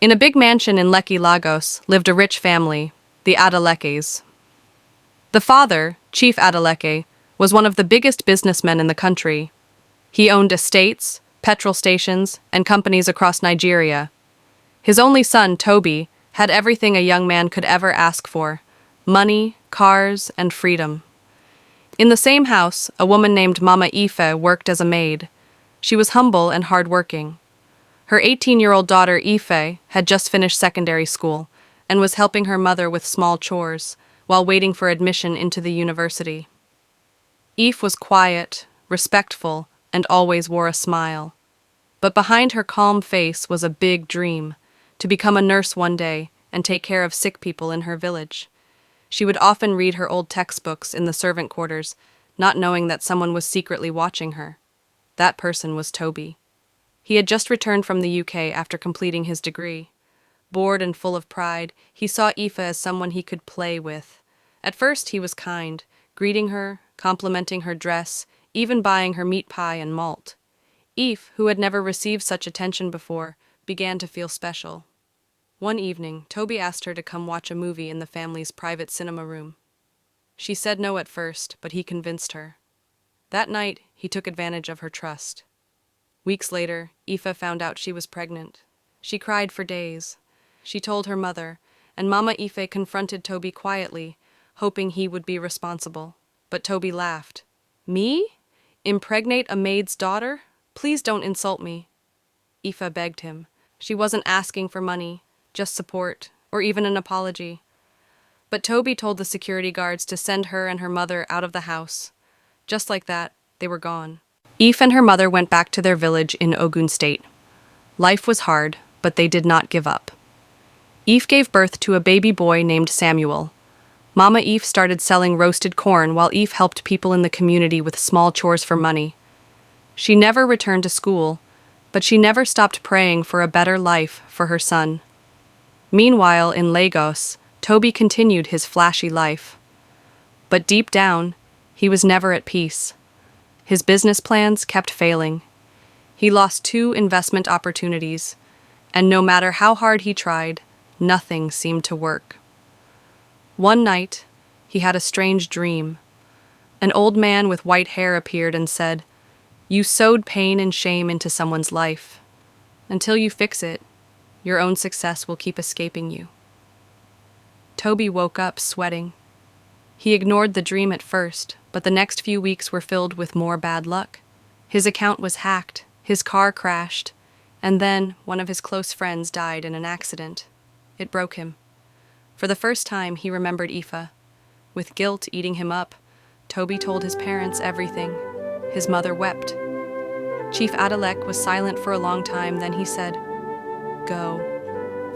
In a big mansion in Lekki, Lagos, lived a rich family, the Adelekes. The father, Chief Adeleke, was one of the biggest businessmen in the country. He owned estates, petrol stations, and companies across Nigeria. His only son, Toby, had everything a young man could ever ask for: money, cars, and freedom. In the same house, a woman named Mama Ife worked as a maid. She was humble and hardworking. Her 18-year-old daughter, Ife, had just finished secondary school and was helping her mother with small chores while waiting for admission into the university. Ife was quiet, respectful, and always wore a smile. But behind her calm face was a big dream: to become a nurse one day and take care of sick people in her village. She would often read her old textbooks in the servant quarters, not knowing that someone was secretly watching her. That person was Toby. He had just returned from the UK after completing his degree. Bored and full of pride, he saw Aoife as someone he could play with. At first he was kind, greeting her, complimenting her dress, even buying her meat pie and malt. Aoife, who had never received such attention before, began to feel special. One evening, Toby asked her to come watch a movie in the family's private cinema room. She said no at first, but he convinced her. That night, he took advantage of her trust. Weeks later, Aoife found out she was pregnant. She cried for days. She told her mother, and Mama Aoife confronted Toby quietly, hoping he would be responsible. But Toby laughed. "Me? Impregnate a maid's daughter? Please don't insult me." Aoife begged him. She wasn't asking for money, just support, or even an apology. But Toby told the security guards to send her and her mother out of the house. Just like that, they were gone. Aoife and her mother went back to their village in Ogun State. Life was hard, but they did not give up. Aoife gave birth to a baby boy named Samuel. Mama Aoife started selling roasted corn while Aoife helped people in the community with small chores for money. She never returned to school, but she never stopped praying for a better life for her son. Meanwhile, in Lagos, Toby continued his flashy life. But deep down, he was never at peace. His business plans kept failing. He lost 2 investment opportunities, and no matter how hard he tried, nothing seemed to work. One night, he had a strange dream. An old man with white hair appeared and said, "You sowed pain and shame into someone's life. Until you fix it, your own success will keep escaping you." Toby woke up sweating. He ignored the dream at first, but the next few weeks were filled with more bad luck. His account was hacked, his car crashed, and then one of his close friends died in an accident. It broke him. For the first time, he remembered Aoife. With guilt eating him up, Toby told his parents everything. His mother wept. Chief Adelek was silent for a long time, then he said, "Go,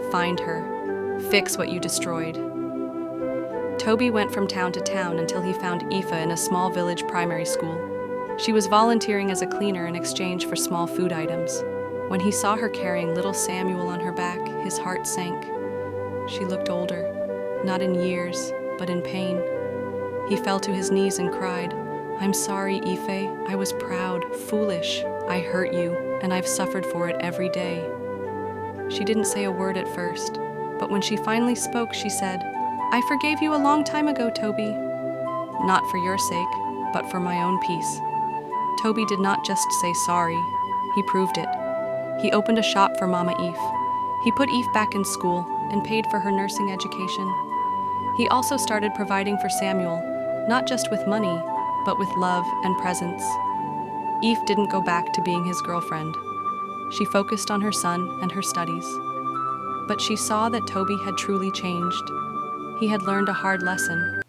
find her, fix what you destroyed." Toby went from town to town until he found Aoife in a small village primary school. She was volunteering as a cleaner in exchange for small food items. When he saw her carrying little Samuel on her back, his heart sank. She looked older, not in years, but in pain. He fell to his knees and cried, "I'm sorry, Aoife. I was proud, foolish. I hurt you, and I've suffered for it every day." She didn't say a word at first, but when she finally spoke, she said, "I forgave you a long time ago, Toby. Not for your sake, but for my own peace." Toby did not just say sorry, he proved it. He opened a shop for Mama Aoife. He put Aoife back in school and paid for her nursing education. He also started providing for Samuel, not just with money, but with love and presence. Aoife didn't go back to being his girlfriend. She focused on her son and her studies. But she saw that Toby had truly changed. He had learned a hard lesson.